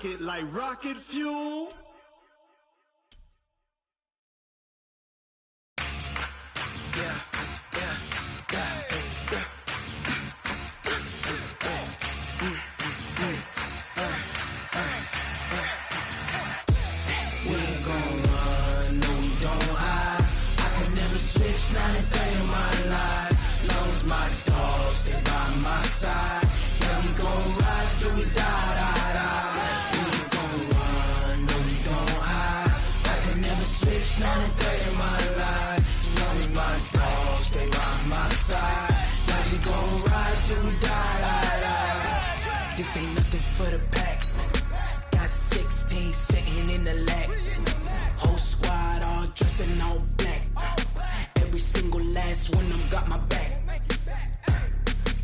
rocket like rocket fuel. Not a day in my life, long as my dogs stay by my side. Yeah, we gon' ride till we die. We ain't gon' run, no we don't hide. I can never switch, not a day in my life, as long as my dogs stay by my side. Yeah, we gon' ride till we die. This ain't nothing for the pack. Got 16 sitting in the lag. Whole squad all dressing all black. Every single last one of them got my back.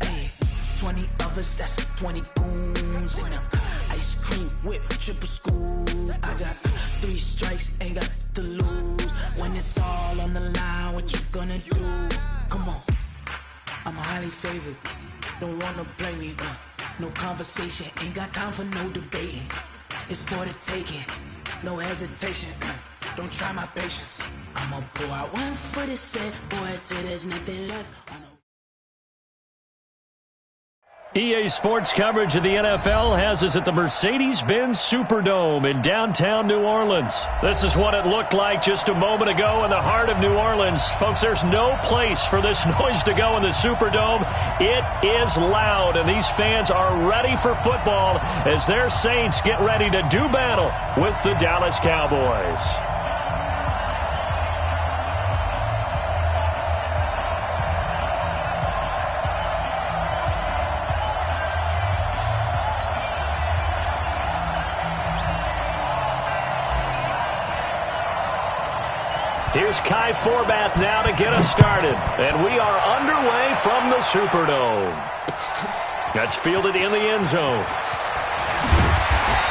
Hey, 20 of us, that's 20 goons in them. Ice cream whip, triple scoop. I got 3 strikes, ain't got to lose. When it's all on the line, what you gonna do? Come on, I'm highly favored. Don't wanna blame me. No conversation, ain't got time for no debating. It's for the taking, no hesitation. Don't try my patience. I'ma pour out one for the set, boy, till there's nothing left. EA Sports coverage of the NFL has us at the Mercedes-Benz Superdome in downtown New Orleans. This is what it looked like just a moment ago in the heart of New Orleans. Folks, there's no place for this noise to go in the Superdome. It is loud, and these fans are ready for football as their Saints get ready to do battle with the Dallas Cowboys. Here's Kai Forbath now to get us started. And we are underway from the Superdome. That's fielded in the end zone.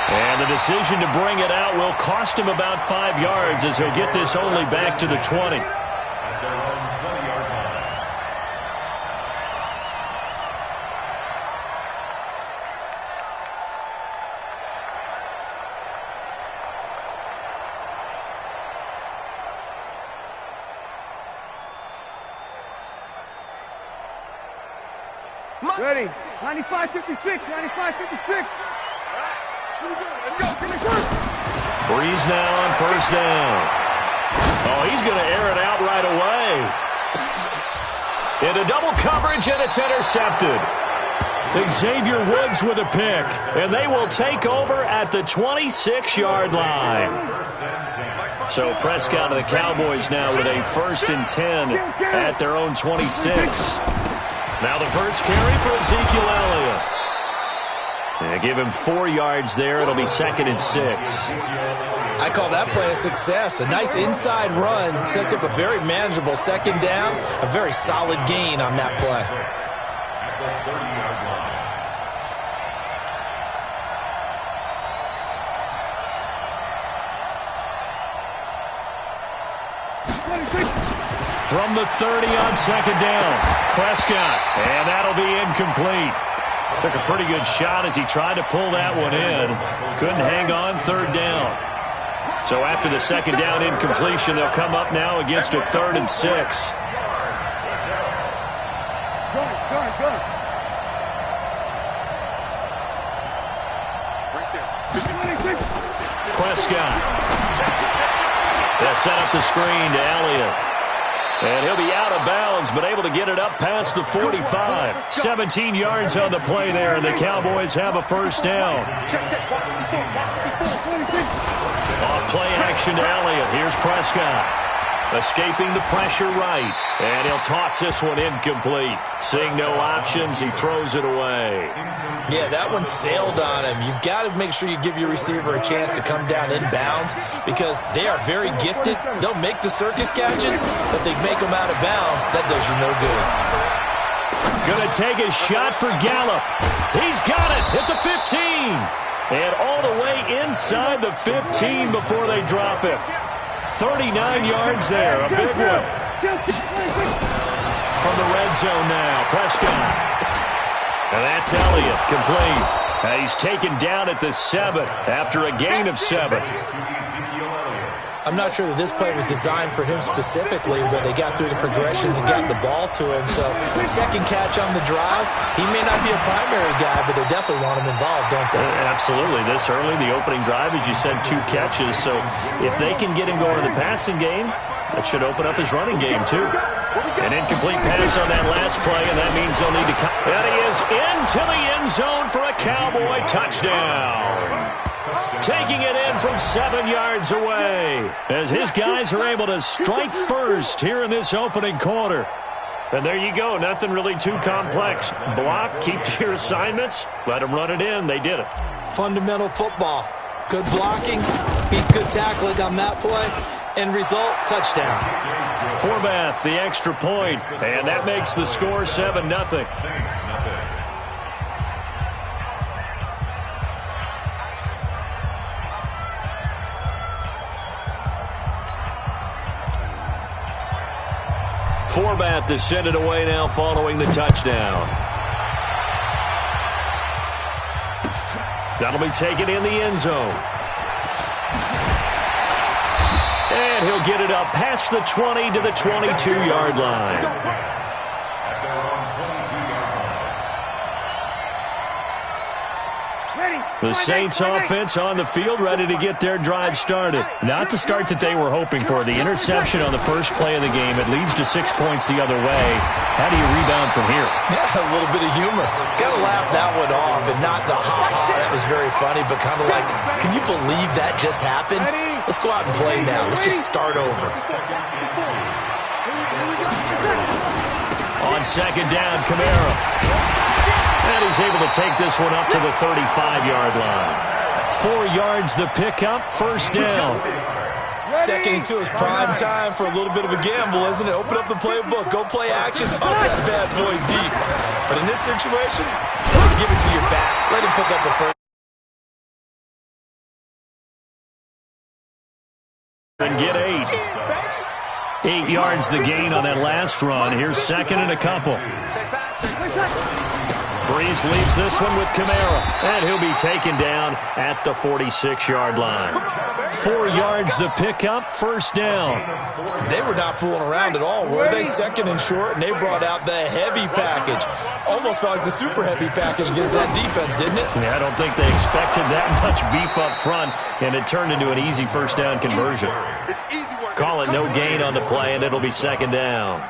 And the decision to bring it out will cost him about 5 yards as he'll get this only back to the 20. Ready. 95-56. 95-56. Let's go. Give me first. Breeze now on first down. Oh, he's going to air it out right away. Into double coverage, and it's intercepted. Xavier Woods with a pick, and they will take over at the 26-yard line. So Prescott and the Cowboys now with a 1st and 10 at their own 26. Now the first carry for Ezekiel Elliott. And give him 4 yards there. It'll be 2nd and 6. I call that play a success. A nice inside run sets up a very manageable 2nd down. A very solid gain on that play. From the 30 on 2nd down, Prescott, and that'll be incomplete. Took a pretty good shot as he tried to pull that one in. Couldn't hang on 3rd down. So after the 2nd down incompletion, they'll come up now against a 3rd and 6. Prescott. They'll set up the screen to Elliott. And he'll be out of bounds, but able to get it up past the 45. 17 yards on the play there, and the Cowboys have a 1st down. Off play action to Elliott. Here's Prescott. Escaping the pressure right. And he'll toss this one incomplete. Seeing no options, he throws it away. Yeah, that one sailed on him. You've got to make sure you give your receiver a chance to come down inbounds because they are very gifted. They'll make the circus catches, but they make them out of bounds. That does you no good. Going to take a shot for Gallup. He's got it at the 15. And all the way inside the 15 before they drop it. 39 yards there, a big one. From the red zone now, Prescott. And that's Elliott, complete. He's taken down at the 7 after a gain of 7. I'm not sure that this play was designed for him specifically, but they got through the progressions and got the ball to him. So second catch on the drive. He may not be a primary guy, but they definitely want him involved, don't they? Absolutely. This early, the opening drive, as you said, 2 catches. So if they can get him going in the passing game, that should open up his running game, too. An incomplete pass on that last play, and that means they'll need to cut. And he is into the end zone for a Cowboy touchdown. Taking it in from 7 yards away as his guys are able to strike first here in this opening quarter. And there you go. Nothing really too complex. Block, keep to your assignments, let them run it in. They did it. Fundamental football. Good blocking, beats good tackling on that play. End result, touchdown. Forbath, the extra point, and that makes the score 7-0. Forbath to send it away now following the touchdown. That'll be taken in the end zone. And he'll get it up past the 20 to the 22-yard line. The Saints offense on the field, ready to get their drive started. Not the start that they were hoping for. The interception on the first play of the game, it leads to 6 points the other way. How do you rebound from here? Yeah, a little bit of humor. Got to laugh that one off, and not the ha-ha, that was very funny, but kind of like, can you believe that just happened? Let's go out and play now. Let's just start over. On second down, Camara. And he's able to take this one up to the 35-yard line. 4 yards the pickup, first down. Second and 2 is prime time for a little bit of a gamble, isn't it? Open up the playbook, go play action, toss that bad boy deep. But in this situation, give it to your back. Let him pick up the first. And get 8. 8 yards the gain on that last run. Here's second and a couple. Breeze leaves this one with Camara, and he'll be taken down at the 46-yard line. 4 yards the pickup, first down. They were not fooling around at all, were they? Second and short, and they brought out the heavy package. Almost felt like the super heavy package against that defense, didn't it? Yeah, I don't think they expected that much beef up front, and it turned into an easy first down conversion. Call it no gain on the play, and it'll be second down.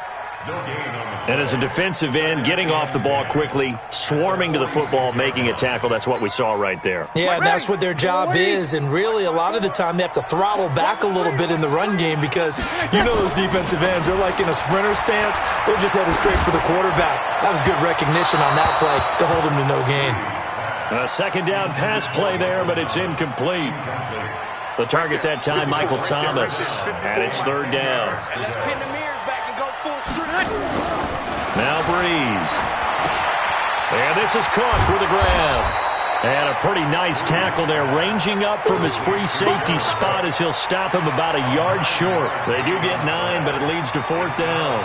And as a defensive end, getting off the ball quickly, swarming to the football, making a tackle, that's what we saw right there. Yeah, and that's what their job is, and really a lot of the time they have to throttle back a little bit in the run game because you know those defensive ends, they're like in a sprinter stance, they're just headed straight for the quarterback. That was good recognition on that play to hold him to no gain. A second down pass play there, but it's incomplete. The target that time, Michael Thomas, and it's third down. Now Breeze. And this is caught for the grab. And a pretty nice tackle there, ranging up from his free safety spot as he'll stop him about a yard short. They do get 9, but it leads to fourth down.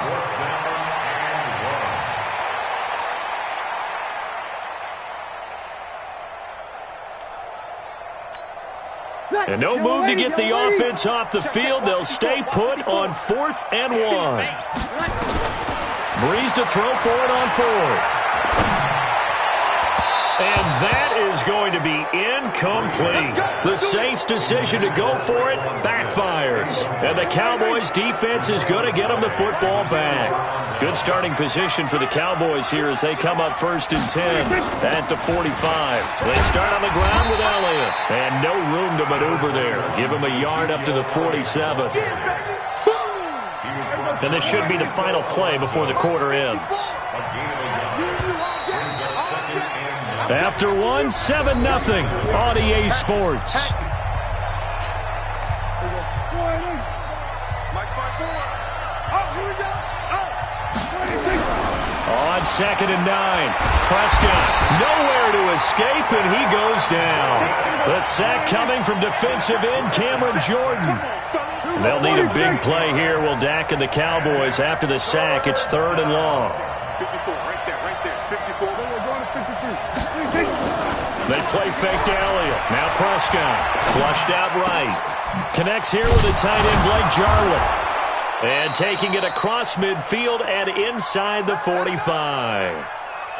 And no move to get the offense off the field. They'll stay put on 4th and 1. Breeze to throw for it on 4th. And that is going to be incomplete. The Saints' decision to go for it backfires. And the Cowboys' defense is going to get them the football back. Good starting position for the Cowboys here as they come up 1st and 10 at the 45. They start on the ground with Elliott. And no room to maneuver there. Give him a yard up to the 47. And this should be the final play before the quarter ends. After 1, 7-0 on EA Sports. On 2nd and 9, Prescott nowhere to escape, and he goes down. The sack coming from defensive end Cameron Jordan. They'll need a big play here. Will Dak and the Cowboys after the sack. It's 3rd and long. 54, right there, 54. They play fake to Elliott. Now Prescott. Flushed out right. Connects here with a tight end, Blake Jarwin. And taking it across midfield and inside the 45.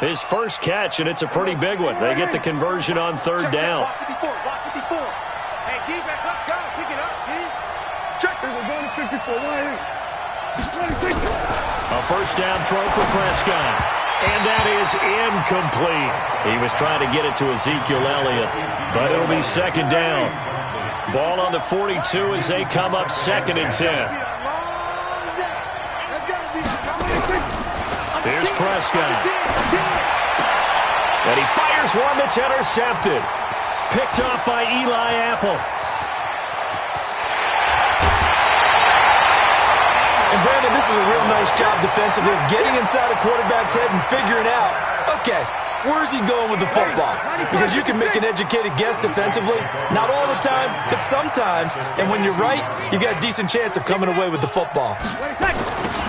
His first catch, and it's a pretty big one. They get the conversion on third down. Block 54, block 54. Hey, defense, let's go. Pick it up, D. Check. We're going to 54. A first down throw for Prescott. And that is incomplete. He was trying to get it to Ezekiel Elliott, but it'll be second down. Ball on the 42 as they come up 2nd and 10. Here's Prescott. And he fires one that's intercepted. Picked off by Eli Apple. And Brandon, this is a real nice job defensively of getting inside a quarterback's head and figuring out, okay, where's he going with the football? Because you can make an educated guess defensively. Not all the time, but sometimes. And when you're right, you got a decent chance of coming away with the football.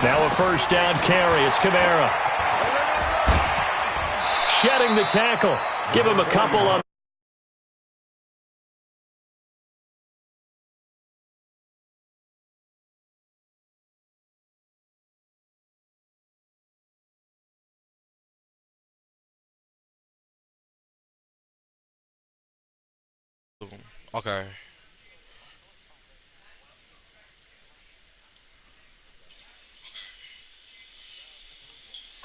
Now a first down carry. It's Kamara. Shedding the tackle. Give him a couple on. Okay.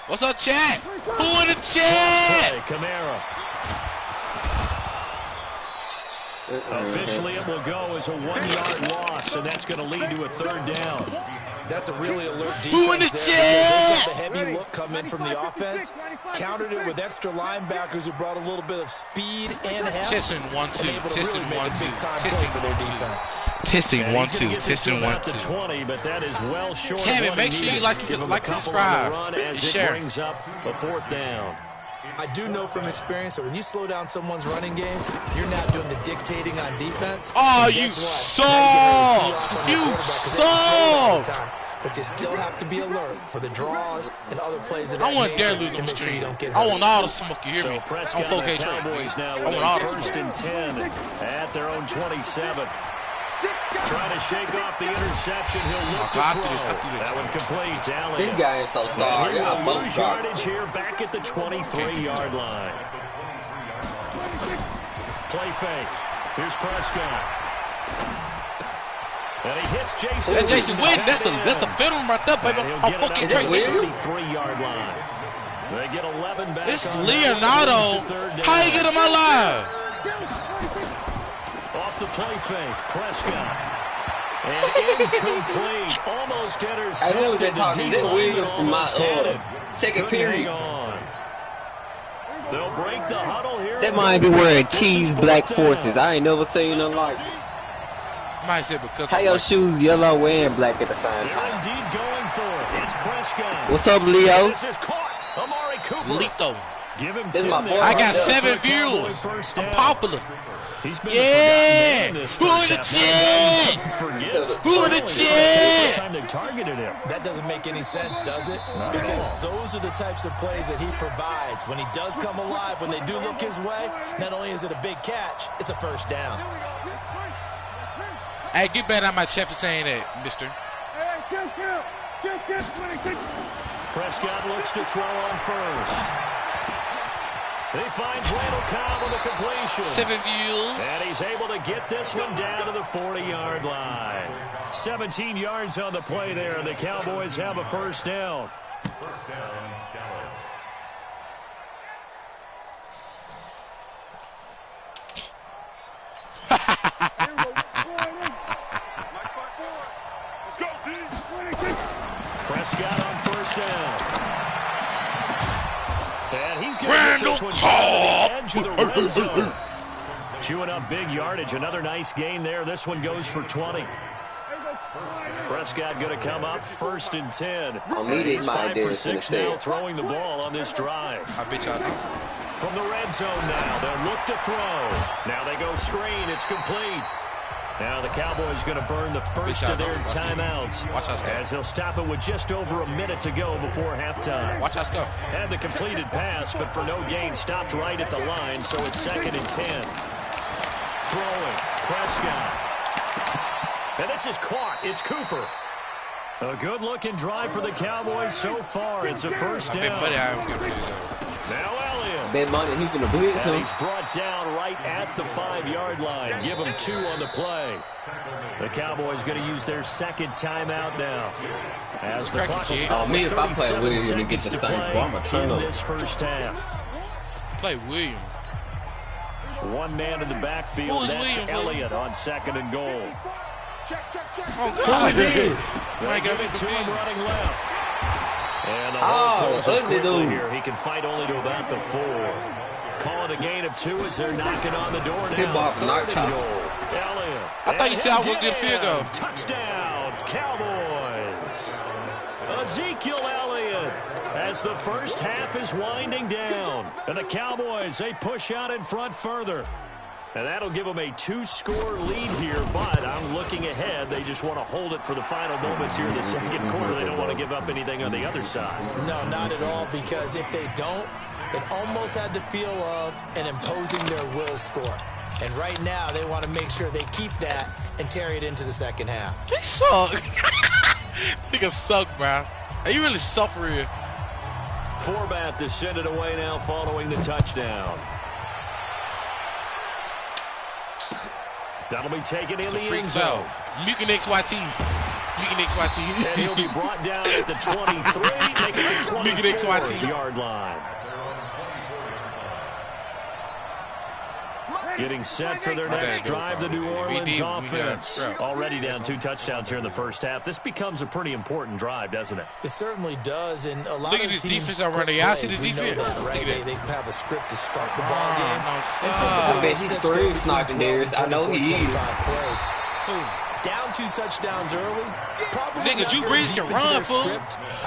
What's up, chat? Who in the chat? Kamara. Officially, it will go as a 1-yard loss, and that's going to lead to a third down. That's a really alert defense. Who in the chat? The heavy look come in from the offense. Countered it with extra linebackers who brought a little bit of speed and heft. Testing 1-2. Testing 1-2. Testing for their defense. Testing 1-2. Testing 1-2. 1-2. 20, but that is well short. Tammy, make sure you like and subscribe. And share. Brings up the fourth down. I do know from experience that when you slow down someone's running game, you're not doing the dictating on defense. Oh, you suck! You suck! But you still have to be alert for the draws and other plays that I want dare lose on the stream. I want all the smoke. You hear me? I'm 4K trade. I want all the smoke. First and 10 at their own 27. Trying to shake off the interception. He'll look to throw. That one complete. This guy is so sorry. He will lose yardage here back at the 23-yard line. Play fake. Here's Prescott. And he hits Jason. That's Jason Witten. That's the film right there, baby. I'm fucking trade. 33-yard line. They get 11 back. It's Leonardo. How you get him alive? Off the play fake, Prescott. And incomplete. Almost intercepted. I know they're talking. Is that William from my second period? They'll break the huddle here. That might be wearing cheese black forces. I ain't never seen nothing like it. Might say because how your shoes yellow and black at the same They're time? indeed going for it. It's Prescott. What's up, Leo? This is caught. Amari Cooper. Lethal. Give him This is 10 my there. fourth. I got Yeah. 7 views. I'm popular. He's been Yeah. a forgotten man this Who in the first half. chat? Forget. Who in the chat? Time they targeted him. That doesn't make any sense, does it? Because those are the types of plays that he provides. When he does come alive, when they do look his way, not only is it a big catch, it's a first down. Hey, get back out my chat for saying that, mister. Prescott looks to throw on first. He finds Randall Cobb on the completion. 7 views. And he's able to get this one down to the 40-yard line. 17 yards on the play there, and the Cowboys have a first down. First down, Dallas. Prescott on first down. And he's going to get this one Cobb. to the edge of the red zone. Chewing up big yardage. Another nice gain there. This one goes for 20. Prescott going to come up first and 10. He's 5 for 6 now throwing the ball on this drive. I bet y'all know. From the red zone now, they'll look to throw. Now they go screen. It's complete. Now the Cowboys going to burn the first of their timeouts. Watch us go. As they'll stop it with just over a minute to go before halftime. Watch us go. Had the completed pass, but for no gain, stopped right at the line, so it's 2nd and 10. Throwing, Prescott. And this is caught. It's Cooper. A good-looking drive for the Cowboys so far. It's a first down. Now Elliott. Bet money, he's going to blitz him. He's brought down right at the 5-yard line. Give him 2 on the play. The Cowboys going to use their 2nd timeout now. As the clock will stop. Oh, me, if I play Williams and get the Saints, I'm going to turn in up. this first half. Play Williams. One man in the backfield. That's Elliott on 2nd and goal. Oh, God. They give it to him running left. And the hole closes quickly here. He can fight only to about the 4. Calling a gain of 2 as they're knocking on the door now. 3rd and goal. Elliott. I thought you said I was a good field goal. Touchdown, Cowboys. Ezekiel Elliott as the first half is winding down. And the Cowboys, they push out in front further. And that'll give them a 2-score lead here, but I'm looking ahead. They just want to hold it for the final moments here in the 2nd quarter. They don't want to give up anything on the other side. No, not at all, because if they don't, it almost had the feel of an imposing their will score. And right now, they want to make sure they keep that and carry it into the 2nd half. They suck. Niggas suck, bro. Hey, you really suck for real. Forbat to send it away now following the touchdown. That'll be taken in the end zone. You can XYT. You can XYT. And he'll be brought down at the 23, making the 24-yard line. Getting set for their next drive, the New Orleans offense. Already down 2 touchdowns here in the first half. This becomes a pretty important drive, doesn't it? It certainly does. And a lot Look of at this teams defense already. Y'all see the defense? Right? They have a script to start the ball game. I bet he's screwed sniping Darius. I know he is. Down 2 touchdowns early. Nigga, Drew Brees can run, fool.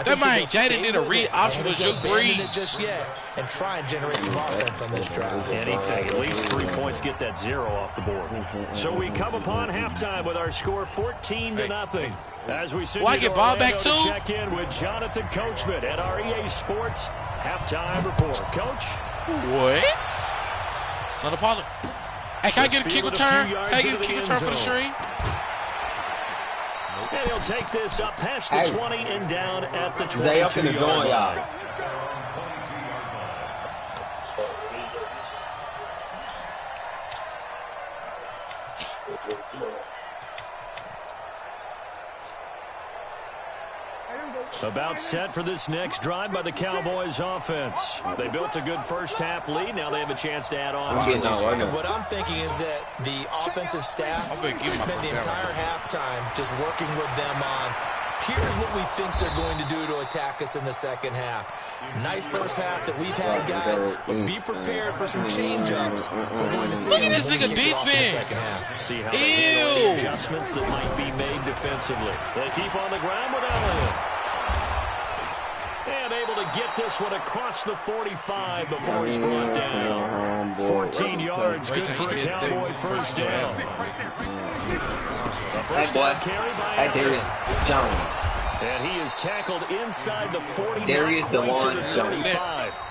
That man Jaden did a read option with Drew Brees. Just yet and try and generate some offense on this drive. Anything, at least 3 points, get that 0 off the board. So we come upon halftime with our score 14-0. As we send you to Orlando to check in with Jonathan Coachman at our EA Sports halftime report. Coach? What? It's not a problem. Hey, can I get a kick return? Can I get a kick return for the stream? And he'll take this up past the 20 and down at the 22-yard line. About set for this next drive by the Cowboys offense. They built a good first half lead. Now they have a chance to add on. What I'm thinking is that the offensive staff spent the entire halftime just working with them on, here's what we think they're going to do to attack us in the 2nd half. Nice first half that we've had, guys, but be prepared for some change-ups. We're going to see. Look at this nigga defense. See how they handle the adjustments that might be made defensively. They keep on the ground with Elliott. And able to get this one across the 45 before he's brought down. 14 yards, good for a Cowboy first down. Hey, boy. Hey, Darius Jones. And he is tackled inside the 40. Darius the one.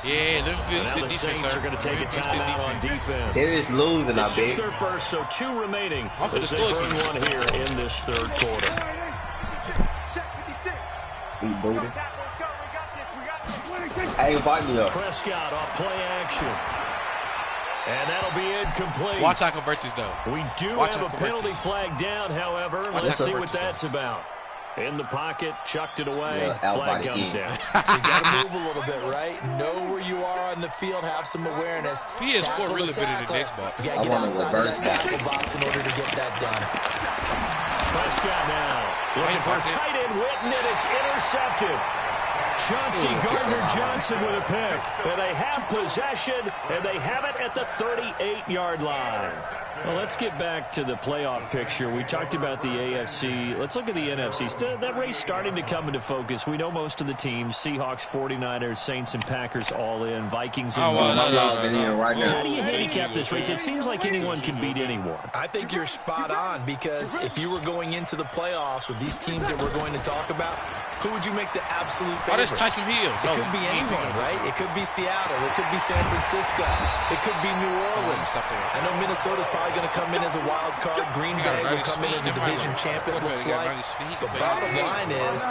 Yeah, now the Saints are going to take a timeout on defense. Darius losing, I bet. It's just their first, so 2 remaining as they burn one here in this 3rd quarter. He booted. Hey, invite me up. Prescott off play action. And that'll be incomplete. Watch how I convert this, though. We do have a penalty flag down, however. Let's see what that's about. In the pocket, chucked it away. Flag comes down. So you got to move a little bit, right? Know where you are on the field. Have some awareness. PS4 really been in the next box. You got to get outside of that tackle box in order to get that done. Prescott now looking for a tight end, Witten, and it's intercepted. Chauncey Gardner-Johnson with a pick. And they have possession, and they have it at the 38-yard line. Well, let's get back to the playoff picture. We talked about the AFC. Let's look at the NFC. That race starting to come into focus. We know most of the teams. Seahawks, 49ers, Saints, and Packers all in. Vikings and How do you handicap this race? It seems like anyone can beat anyone. I think you're spot on, because if you were going into the playoffs with these teams that we're going to talk about, who would you make the absolute favorite? Oh, that's Tyson Hill. It could be anyone, right? It could be Seattle. It could be San Francisco. It could be New Orleans. I know Minnesota's probably going to come in as a wild card. Green Bay will come in as a division champion, it looks like. The bottom line is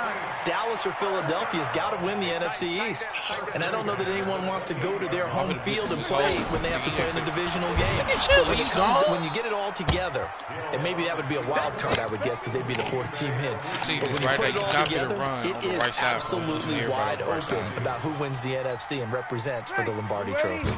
Dallas or Philadelphia's got to win the NFC East. And I don't know that anyone wants to go to their home field and play when they have to play in a divisional game. So when you get it all together, and maybe that would be a wild card, I would guess, because they'd be the fourth team in. But when you put it all together, it is absolutely wide open about who wins the NFC and represents for the Lombardi Trophy.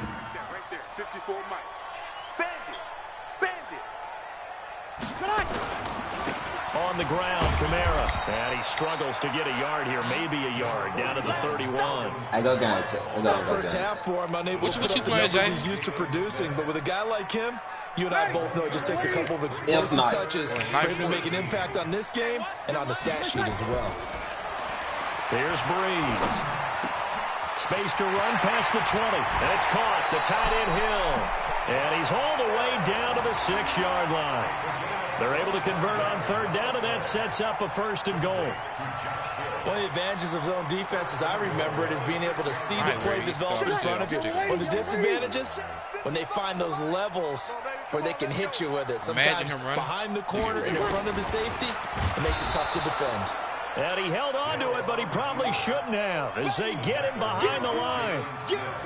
On the ground, Kamara. And he struggles to get a yard here, maybe a yard, down to the 31. I go down. Tough first half for him, unable to put up the numbers he's used to producing. But with a guy like him, you and I both know it just takes a couple of explosive touches for him to make an impact on this game and on the stat sheet as well. Here's Breeze. Space to run past the 20. And it's caught. The tight end Hill. And he's all the way down to the 6-yard line. They're able to convert on third down, and that sets up a 1st and goal. One of the advantages of zone defense, as I remember it, is being able to see the play develop in front of you. One of the disadvantages, when they find those levels where they can hit you with it. Sometimes behind the corner and in front of the safety, it makes it tough to defend. And he held on to it, but he probably shouldn't have, as they get him behind the line.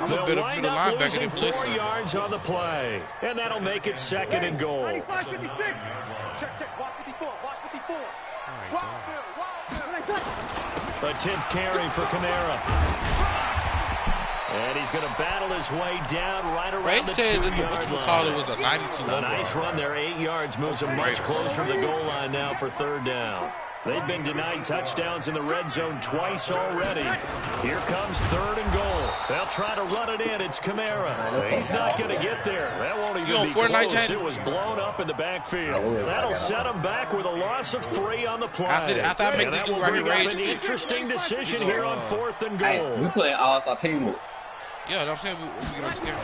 They'll wind up losing 4 yards on the play, and that'll make it 2nd and goal. A 10th carry for Kamara. And he's going to battle his way down right around the 2-yard line. It was a 92 A nice run there, 8 yards, moves him much closer to the goal line now for 3rd down. They've been denied touchdowns in the red zone twice already. Here comes 3rd and goal. They'll try to run it in. It's Kamara. He's not going to get there. That won't even be close. It was blown up in the backfield. That'll set him back with a loss of 3 on the play. And that will bring up an interesting decision here on 4th and goal. Hey, we play all-star teamwork. Yeah, I'm saying we get on together.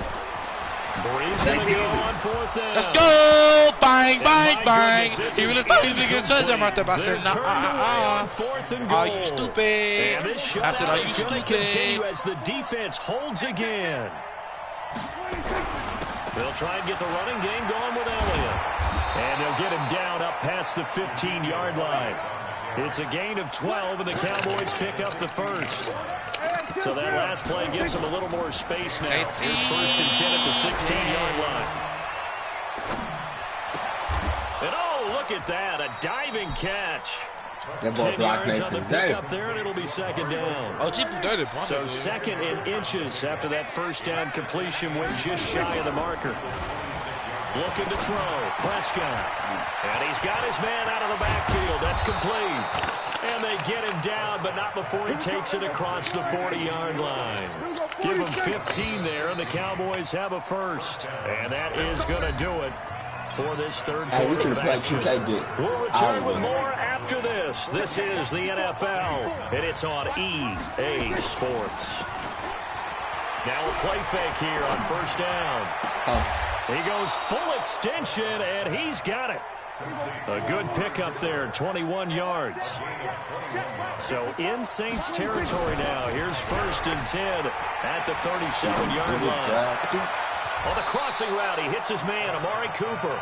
Breeze going to go on 4th down. Let's go! Bang, bang, bang! He really thought he was going to get a touchdown right there, but I said, nah, Are you stupid? I said, are you stupid? As the defense holds again. They'll try and get the running game going with Elliott. And they'll get him down up past the 15-yard line. It's a gain of 12, and the Cowboys pick up the 1st. So that last play gives him a little more space now. Here's 1st and 10 at the 16-yard line. And oh, look at that, a diving catch. 10 yards on the pickup there, and it'll be 2nd down. So 2nd and inches after that 1st down completion went just shy of the marker. Looking to throw, Prescott. And he's got his man out of the backfield. That's complete. And they get him down, but not before he takes it across the 40-yard line. Give him 15 there, and the Cowboys have a 1st. And that is going to do it for this 3rd quarter of action. We'll return with more after this. This is the NFL, and it's on EA Sports. Now a play fake here on 1st down. He goes full extension, and he's got it. A good pickup there, 21 yards. So in Saints territory now. Here's 1st and 10 at the 37-yard line. On the crossing route, he hits his man, Amari Cooper.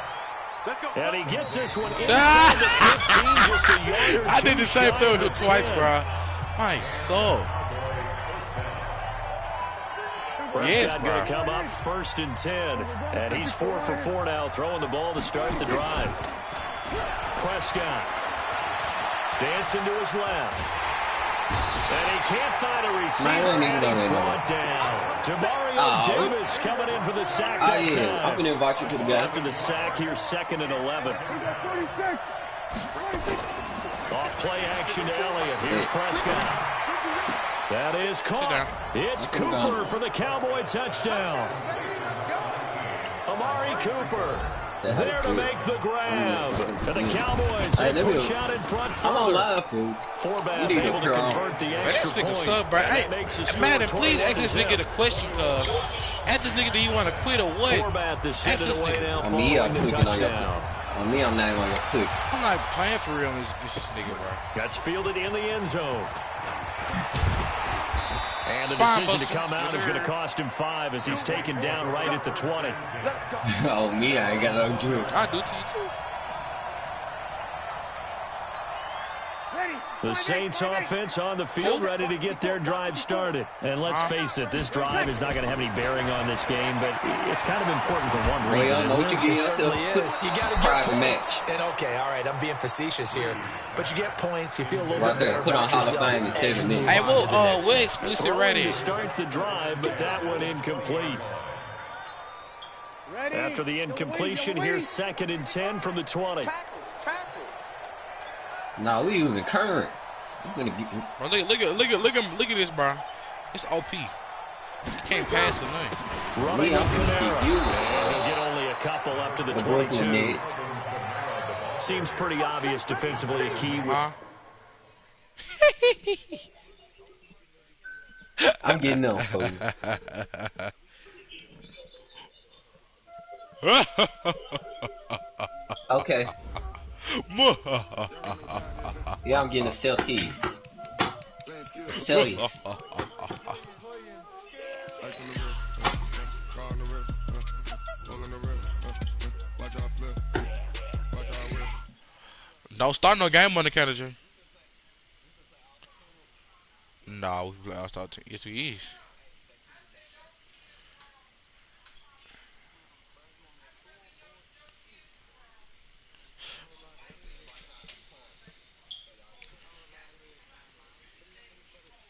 And he gets this one inside the 15, just a yard or two. I did the same thing with him twice, bro. My soul. Prescott going to come up 1st and 10. And he's 4 for 4 now, throwing the ball to start the drive. Prescott dancing to his left. And he can't find a receiver, and he's brought down. Demario Davis coming in for the sack that time. I'm going to invite you to the game. After the sack here, 2nd and 11. Off play action to Elliott. Here's Prescott. That is caught. It's Cooper for the Cowboy touchdown. Amari Cooper there to make the grab. And the Cowboys push out in front further. I'm on live, fool. Forbath able to convert the extra point. Suck, bro. Hey, Madden, please ask this nigga the question, cuz. Ask this nigga, do you want to quit or what? Forbath is sending it away now. On me, I'm clicking on your On me, I'm not even on your click. I'm not playing for real on this nigga, bro. That's fielded in the end zone. And the decision to come out is going to cost him 5 as he's taken down right at the 20. Oh, me, I ain't got no drip. I do to you, too. The Saints offense on the field, ready to get their drive started. And let's face it, this drive is not going to have any bearing on this game, but it's kind of important for one reason. Well, you It certainly is. You got to get points. match. And okay, all right, I'm being facetious here, but you get points. You feel a little Right bit there, better put on about Hall of yourself Fame in 7 minutes. Hey, we're explicit right To here. start the drive, but that one incomplete. After the incompletion, here's 2nd and 10 from the 20. Nah, we using current. Bro, look at this, bro. It's OP. You can't pass the lane. Running up Panera. He'll get only a couple up to the 22. Seems pretty obvious defensively a key. I'm getting on, fool. Okay. Yeah, I'm getting a Celtics. Celtics. Don't start no game on the counter, Jay. Nah, we play all-star team. Yes, we is.